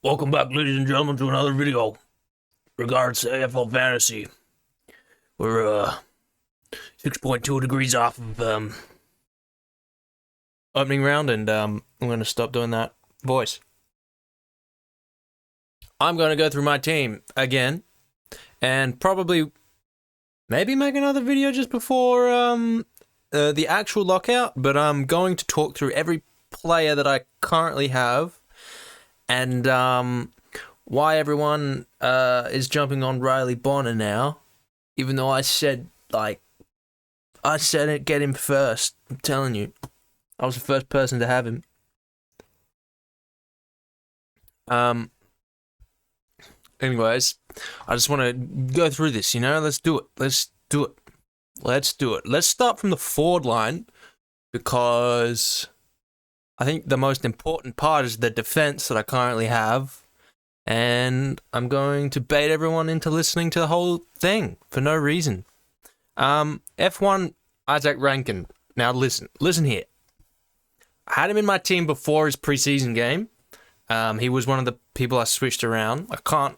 Welcome back, ladies and gentlemen, to another video regards to AFL fantasy. We're 6.2 degrees off of opening round, and I'm gonna stop doing that voice. I'm gonna go through my team again, and probably maybe make another video just before the actual lockout. But I'm going to talk through every player that I currently have, and why everyone is jumping on Riley Bonner now, even though I said it, get him first. I'm telling you, I was the first person to have him. Anyways, I just want to go through this. Let's do it. Let's start from the forward line, because I think the most important part is the defense that I currently have. And I'm going to bait everyone into listening to the whole thing for no reason. F1, Isaac Rankin. Now listen here. I had him in my team before his preseason game. He was one of the people I switched around. I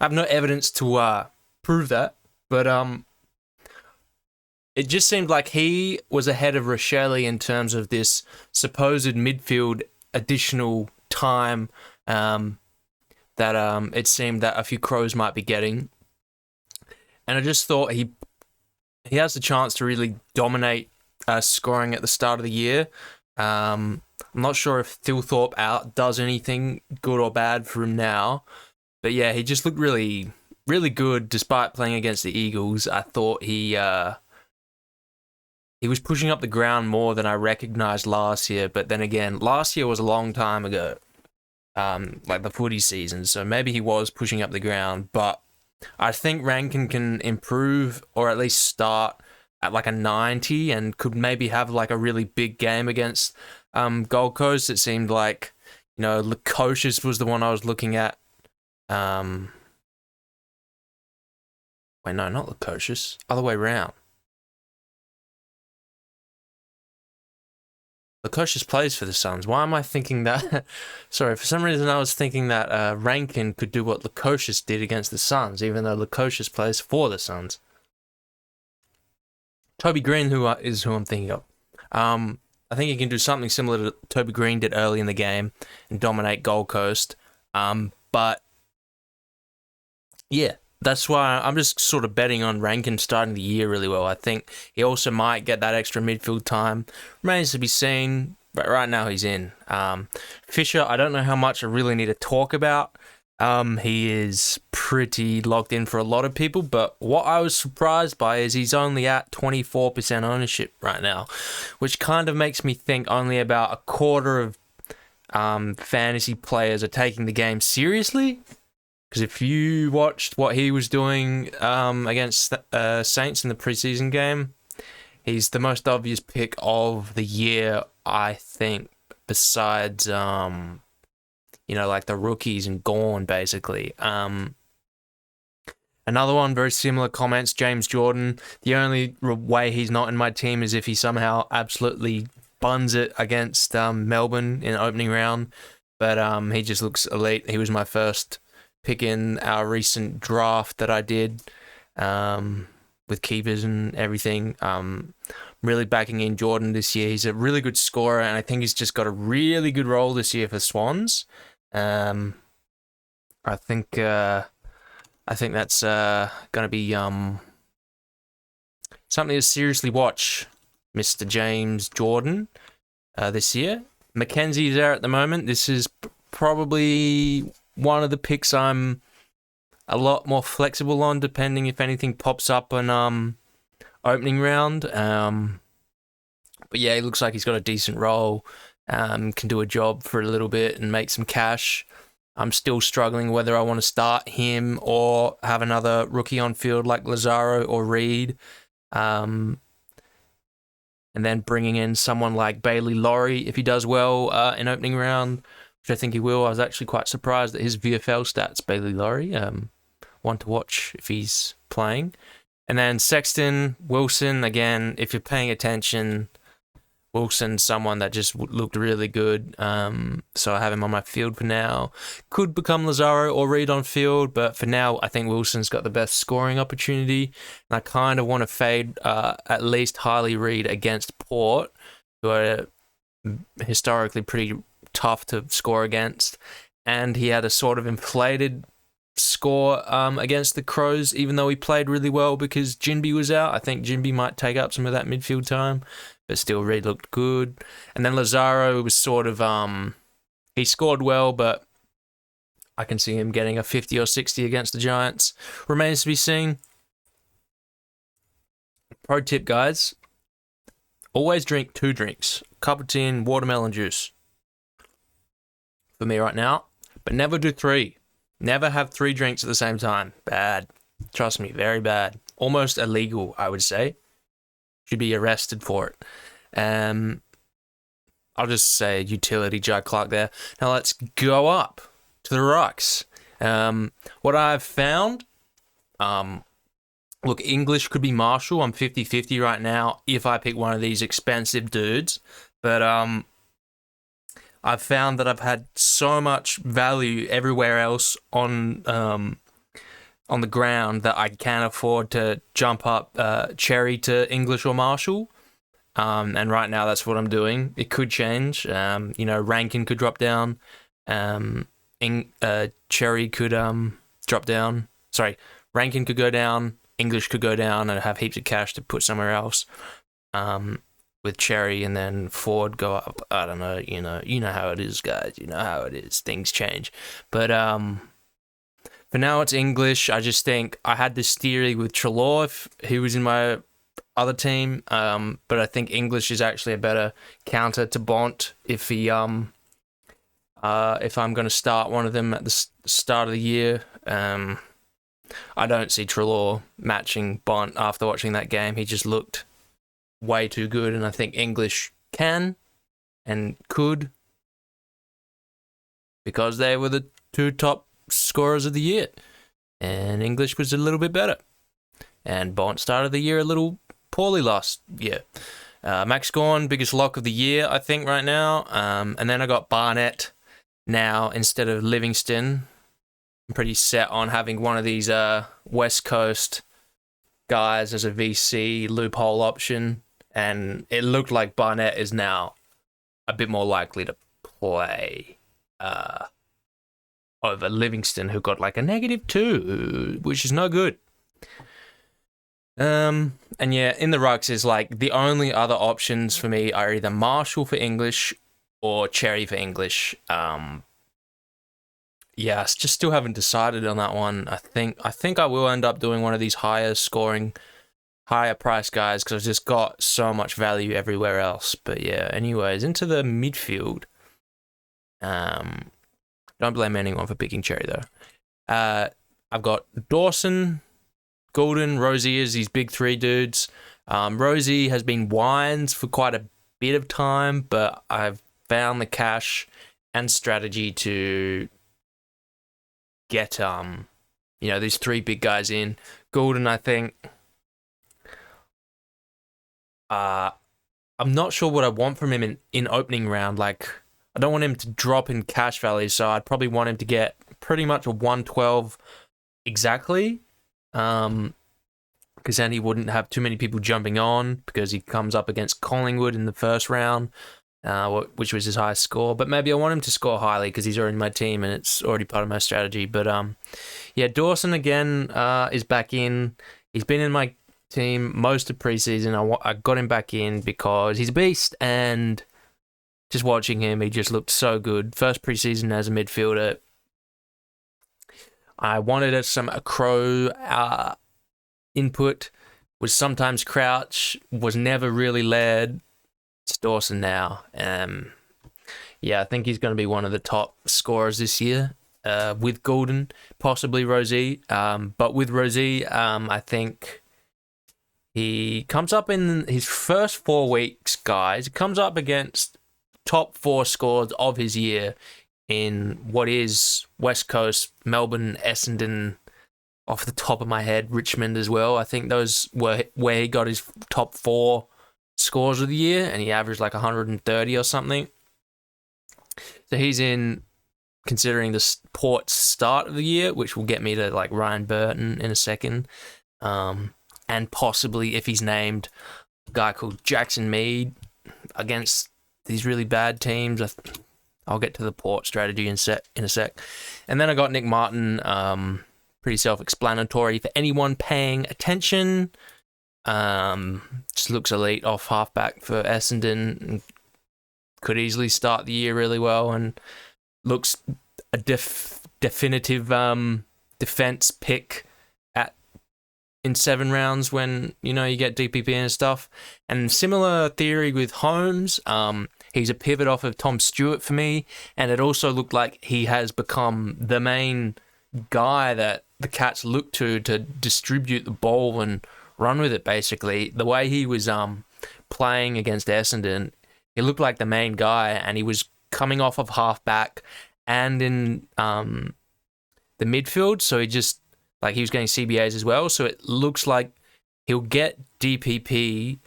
have no evidence to prove that, but it just seemed like he was ahead of Rochelle in terms of this supposed midfield additional time that it seemed that a few Crows might be getting. And I just thought he has the chance to really dominate scoring at the start of the year. I'm not sure if Thilthorpe out does anything good or bad for him now. But yeah, he just looked really, really good despite playing against the Eagles. I thought he was pushing up the ground more than I recognised last year. But then again, last year was a long time ago. Like the footy season, so maybe he was pushing up the ground, but I think Rankin can improve, or at least start at like a 90, and could maybe have like a really big game against Gold Coast. It seemed like, Lukosius was the one I was looking at. Wait, no, not Lukosius, other way around. Lukosius plays for the Suns. Why am I thinking that? Sorry, for some reason I was thinking that Rankin could do what Lukosius did against the Suns, even though Lukosius plays for the Suns. Toby Green, is who I'm thinking of. I think he can do something similar to Toby Green did early in the game and dominate Gold Coast. But yeah, that's why I'm just sort of betting on Rankin starting the year really well. I think he also might get that extra midfield time. Remains to be seen, but right now he's in. Fisher, I don't know how much I really need to talk about. He is pretty locked in for a lot of people, but what I was surprised by is he's only at 24% ownership right now, which kind of makes me think only about a quarter of fantasy players are taking the game seriously. Because if you watched what he was doing against Saints in the preseason game, he's the most obvious pick of the year, I think, besides, like the rookies and Gorn, basically. Another one, very similar comments, James Jordan. The only way he's not in my team is if he somehow absolutely buns it against Melbourne in the opening round. But he just looks elite. He was my first pick in our recent draft that I did with keepers and everything. Really backing in Jordan this year. He's a really good scorer, and I think he's just got a really good role this year for Swans. I think that's going to be something to seriously watch, Mr. James Jordan, this year. Mackenzie's there at the moment. This is probably one of the picks I'm a lot more flexible on, depending if anything pops up on opening round. But yeah, he looks like he's got a decent role, can do a job for a little bit and make some cash. I'm still struggling whether I want to start him or have another rookie on field like Lazaro or Reed. And then bringing in someone like Bailey Laurie if he does well in opening round, which I think he will. I was actually quite surprised at his VFL stats, Bailey Laurie. One to watch if he's playing. And then Sexton, Wilson, again, if you're paying attention, Wilson's someone that just looked really good, so I have him on my field for now. Could become Lazaro or Reed on field, but for now, I think Wilson's got the best scoring opportunity, and I kind of want to fade at least Harley Reid against Port, who are historically pretty tough to score against, and he had a sort of inflated score against the Crows, even though he played really well because Jinby was out. I think Jinby might take up some of that midfield time, but still Reid looked good. And then Lazaro was sort of he scored well, but I can see him getting a 50 or 60 against the Giants. Remains to be seen. Pro tip, guys, always drink 2 drinks: cup of tea and watermelon juice for me right now, but never do 3. Never have 3 drinks at the same time. Bad. Trust me, very bad. Almost illegal, I would say. Should be arrested for it. I'll just say utility Jack Clark there. Now let's go up to the rucks. What I've found, look, English could be Marshall. I'm 50-50 right now if I pick one of these expensive dudes. But I've found that I've had so much value everywhere else on the ground that I can't afford to jump up Cherry to English or Marshall. And right now that's what I'm doing. It could change. Rankin could drop down. Cherry could drop down. Sorry, Rankin could go down. English could go down and have heaps of cash to put somewhere else. With Cherry, and then Ford go up. I don't know, you know how it is, guys. You know how it is. Things change. But for now, it's English. I just think I had this theory with Treloar if he was in my other team, but I think English is actually a better counter to Bont if he if I'm going to start one of them at the start of the year. I don't see Treloar matching Bont after watching that game. He just looked way too good, and I think English can and could, because they were the 2 top scorers of the year, and English was a little bit better, and Bont started the year a little poorly last year. Max Gawn, biggest lock of the year, I think, right now, and then I got Barnett now instead of Livingston. I'm pretty set on having one of these West Coast guys as a VC loophole option, and it looked like Barnett is now a bit more likely to play over Livingston, who got like a -2, which is no good. And yeah, in the rucks is like the only other options for me are either Marshall for English or Cherry for English. Yeah, just still haven't decided on that one. I think I will end up doing one of these higher scoring, higher price guys because I've just got so much value everywhere else. But yeah, anyways, into the midfield. Don't blame anyone for picking Cherry though. I've got Dawson, Goulden, Rozier's these big 3 dudes. Rosie has been wines for quite a bit of time, but I've found the cash and strategy to get these 3 big guys in. Goulden, I think. I'm not sure what I want from him in opening round. Like, I don't want him to drop in cash value, so I'd probably want him to get pretty much a 112 exactly. Because then he wouldn't have too many people jumping on because he comes up against Collingwood in the first round, which was his highest score. But maybe I want him to score highly because he's already in my team and it's already part of my strategy. But yeah, Dawson again is back in. He's been in my team most of preseason. I got him back in because he's a beast, and just watching him, he just looked so good. First preseason as a midfielder. I wanted a Crow input, was sometimes Crouch, was never really led. It's Dawson now. Yeah, I think he's going to be one of the top scorers this year with Goulden, possibly Rosie. But with Rosie, I think he comes up in his first 4 weeks, guys. He comes up against top 4 scores of his year in what is West Coast, Melbourne, Essendon, off the top of my head, Richmond as well. I think those were where he got his top 4 scores of the year, and he averaged like 130 or something. So he's in, considering the Port's start of the year, which will get me to like Ryan Burton in a second. And possibly, if he's named, a guy called Jackson Mead against these really bad teams. I'll get to the Port strategy in a sec. And then I got Nick Martin, pretty self-explanatory for anyone paying attention. Just looks elite off halfback for Essendon. Could easily start the year really well and looks a definitive defense pick in 7 rounds when, you know, you get DPP and stuff. And similar theory with Holmes. He's a pivot off of Tom Stewart for me, and it also looked like he has become the main guy that the Cats look to distribute the ball and run with it, basically. The way he was playing against Essendon, he looked like the main guy, and he was coming off of halfback and in the midfield, so he was getting CBAs as well, so it looks like he'll get DPP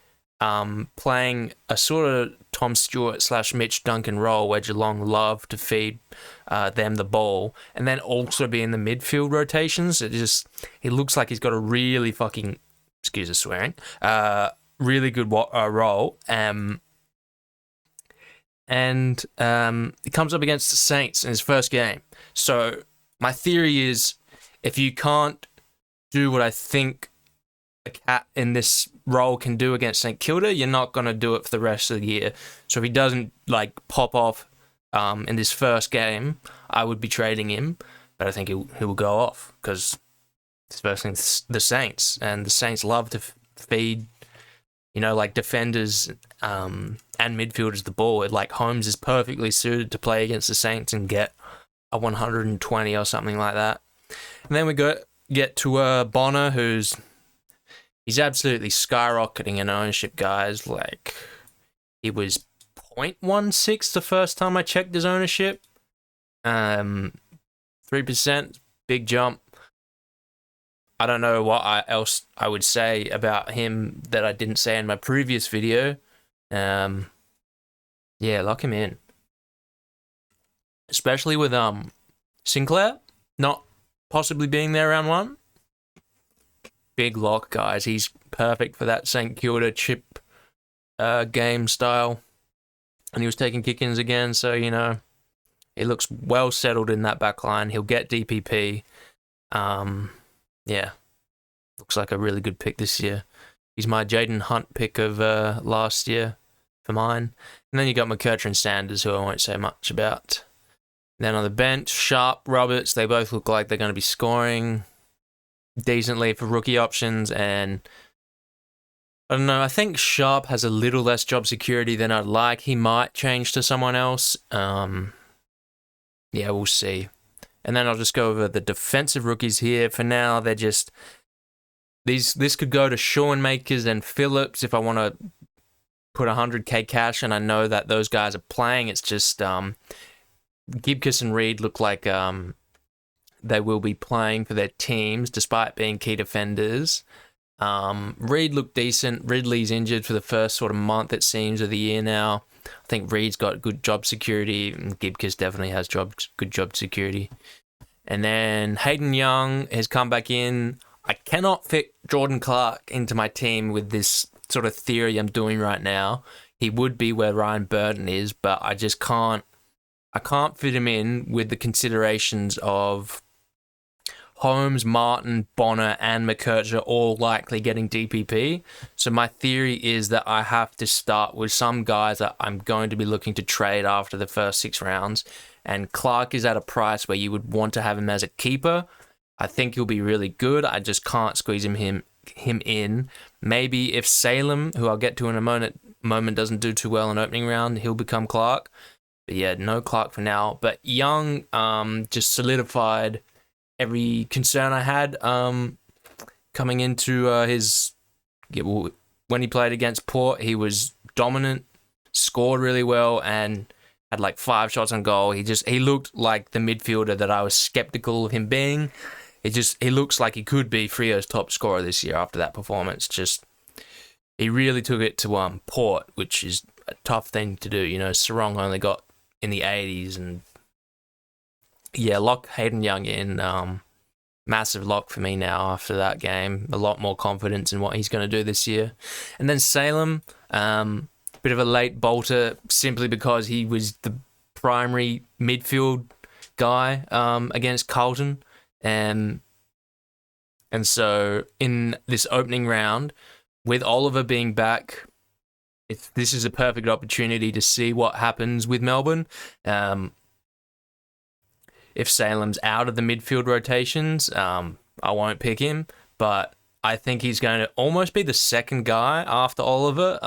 playing a sort of Tom Stewart / Mitch Duncan role where Geelong love to feed them the ball, and then also be in the midfield rotations. He looks like he's got a really fucking, excuse the swearing, really good role. And he comes up against the Saints in his first game. So my theory is, if you can't do what I think a Cat in this role can do against St Kilda, you're not going to do it for the rest of the year. So if he doesn't like pop off in this first game, I would be trading him, but I think he will go off because it's versus the Saints, and the Saints love to feed, you know, like defenders and midfielders the ball. Like Holmes is perfectly suited to play against the Saints and get a 120 or something like that. And then we get to Bonner, he's absolutely skyrocketing in ownership, guys. Like, he was 0.16 the first time I checked his ownership. 3%, big jump. I don't know what else I would say about him that I didn't say in my previous video. Yeah, lock him in. Especially with Sinclair not possibly being there round 1. Big lock, guys. He's perfect for that St Kilda chip game style. And he was taking kick-ins again, so, you know, he looks well settled in that back line. He'll get DPP. Yeah, looks like a really good pick this year. He's my Jaden Hunt pick of last year for mine. And then you got McCurcher and Sanders, who I won't say much about. Then on the bench, Sharp, Roberts, they both look like they're going to be scoring decently for rookie options, and I don't know, I think Sharp has a little less job security than I'd like. He might change to someone else. Yeah, we'll see. And then I'll just go over the defensive rookies here. For now, they're just this could go to Sean Makers and Phillips if I want to put 100k cash, and I know that those guys are playing. It's just Gibcus and Reed look like they will be playing for their teams despite being key defenders. Reed looked decent. Ridley's injured for the first sort of month, it seems, of the year now. I think Reed's got good job security, and Gibcus definitely has good job security. And then Hayden Young has come back in. I cannot fit Jordan Clark into my team with this sort of theory I'm doing right now. He would be where Ryan Burton is, but I just can't. I can't fit him in with the considerations of Holmes, Martin, Bonner, and McCurcher all likely getting DPP. So my theory is that I have to start with some guys that I'm going to be looking to trade after the first 6 rounds. And Clark is at a price where you would want to have him as a keeper. I think he'll be really good. I just can't squeeze him in. Maybe if Salem, who I'll get to in a moment, doesn't do too well in opening round, he'll become Clark. But yeah, no Clark for now. But Young just solidified every concern I had coming into when he played against Port. He was dominant, scored really well, and had like 5 shots on goal. He looked like the midfielder that I was skeptical of him being. He looks like he could be Frio's top scorer this year after that performance. Just he really took it to Port, which is a tough thing to do. You know, Sarong only got in the 80s, and yeah, lock Hayden Young in. Massive lock for me now after that game. A lot more confidence in what he's going to do this year. And then Salem, bit of a late bolter simply because he was the primary midfield guy against Carlton. And so in this opening round, with Oliver being back, this is a perfect opportunity to see what happens with Melbourne. If Salem's out of the midfield rotations, I won't pick him, but I think he's going to almost be the second guy after Oliver.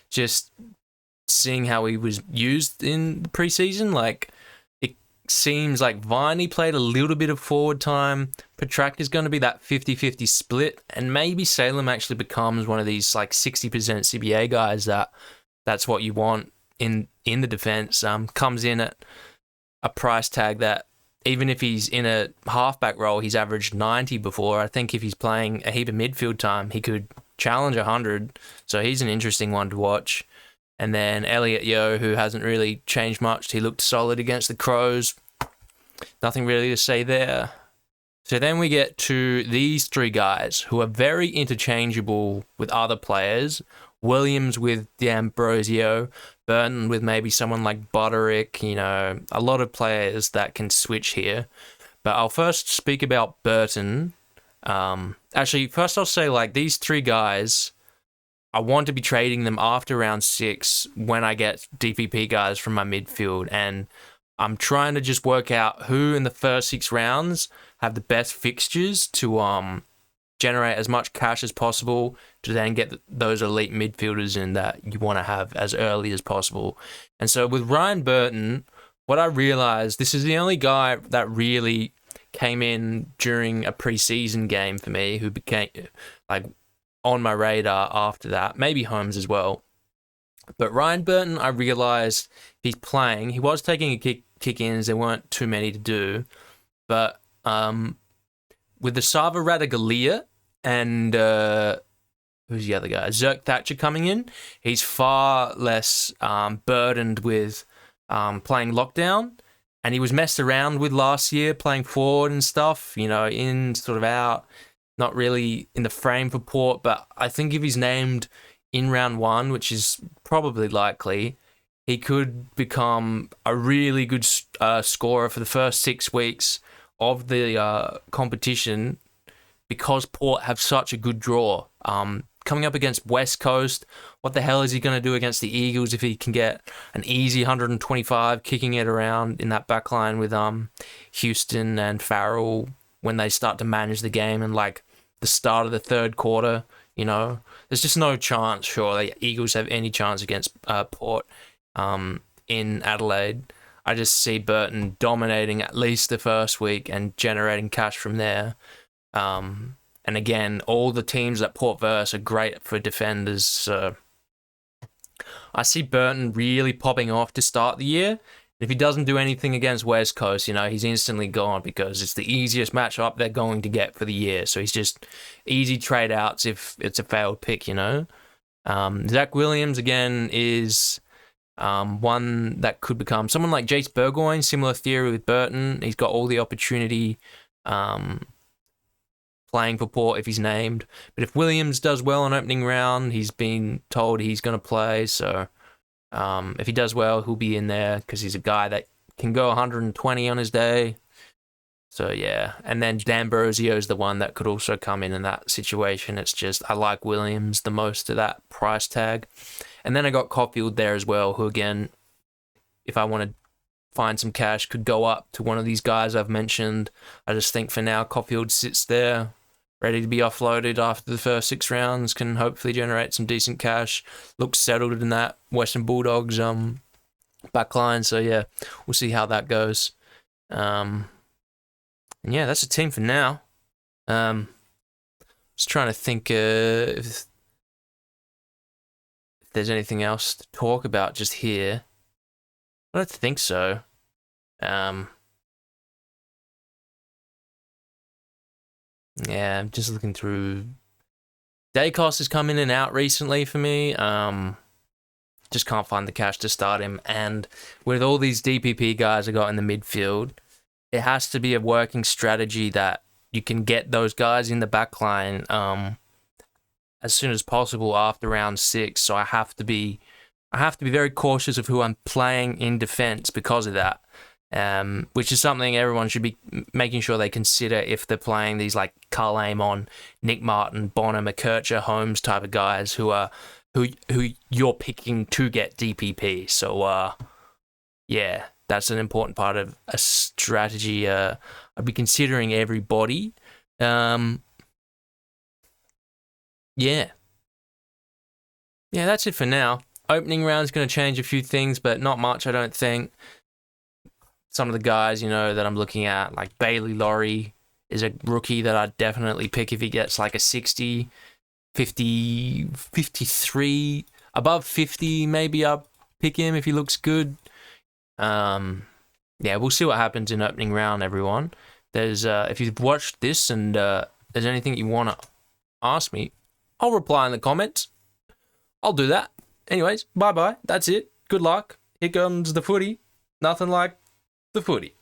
Just seeing how he was used in the preseason, like it seems like Viney played a little bit of forward time. Petrak is going to be that 50-50 split, and maybe Salem actually becomes one of these like 60% CBA guys that's what you want in the defense. Comes in at a price tag that, even if he's in a halfback role, he's averaged 90 before. I think if he's playing a heap of midfield time, he could challenge 100. So he's an interesting one to watch. And then Elliot Yeo, who hasn't really changed much. He looked solid against the Crows. Nothing really to say there. So then we get to these three guys who are very interchangeable with other players. Williams with D'Ambrosio, Burton with maybe someone like Butterick, you know, a lot of players that can switch here. But I'll first speak about Burton. Actually, first I'll say, like, these three guys, I want to be trading them after round 6 when I get DPP guys from my midfield. And I'm trying to just work out who in the first 6 rounds have the best fixtures to generate as much cash as possible to then get those elite midfielders in that you want to have as early as possible. And so with Ryan Burton, what I realized, this is the only guy that really came in during a preseason game for me who became like on my radar after that, maybe Holmes as well. But Ryan Burton, I realized he's playing. He was taking a kick-ins. There weren't too many to do. But with the Sava Radaglia and who's the other guy? Zerk Thatcher coming in, he's far less burdened with playing lockdown. And he was messed around with last year, playing forward and stuff, you know, in, sort of out, not really in the frame for Port. But I think if he's named in round 1, which is probably likely, he could become a really good scorer for the first 6 weeks of the competition, because Port have such a good draw. Coming up against West Coast, what the hell is he going to do against the Eagles if he can get an easy 125 kicking it around in that back line with Houston and Farrell when they start to manage the game and like the start of the third quarter? You know, there's just no chance, sure, the Eagles have any chance against Port in Adelaide. I just see Burton dominating at least the first week and generating cash from there. And again, all the teams that Port verse are great for defenders. So I see Burton really popping off to start the year. If he doesn't do anything against West Coast, you know, he's instantly gone because it's the easiest matchup they're going to get for the year. So he's just easy trade outs if it's a failed pick, you know. Zach Williams, again, is one that could become someone like Jace Burgoyne, similar theory with Burton. He's got all the opportunity playing for Port if he's named. But if Williams does well on opening round, he's been told he's going to play. So if he does well, he'll be in there because he's a guy that can go 120 on his day. So yeah, and then D'Ambrosio is the one that could also come in that situation. It's just I like Williams the most to that price tag. And then I got Caulfield there as well, who again, if I want to find some cash, could go up to one of these guys I've mentioned. I just think for now, Caulfield sits there, ready to be offloaded after the first 6 rounds, can hopefully generate some decent cash. Looks settled in that Western Bulldogs backline. So yeah, we'll see how that goes. And yeah, that's a team for now. Just trying to think if there's anything else to talk about just here. I don't think so. Yeah, I'm just looking through Dacos has come in and out recently for me. Just can't find the cash to start him. And with all these DPP guys I got in the midfield, it has to be a working strategy that you can get those guys in the back line as soon as possible after round 6. So I have to be very cautious of who I'm playing in defense because of that. Which is something everyone should be making sure they consider if they're playing these like Carl Amon, Nick Martin, Bonner, McKercher, Holmes type of guys who you're picking to get DPP. So yeah, that's an important part of a strategy. I'd be considering everybody. Yeah, that's it for now. Opening round's going to change a few things, but not much, I don't think. Some of the guys, that I'm looking at, like Bailey Laurie is a rookie that I'd definitely pick if he gets like a 60, 50, 53, above 50, maybe I'll pick him if he looks good. Yeah, we'll see what happens in opening round, everyone. There's if you've watched this and there's anything you want to ask me, I'll reply in the comments. I'll do that. Anyways, bye-bye. That's it. Good luck. Here comes the footy. Nothing like the footy.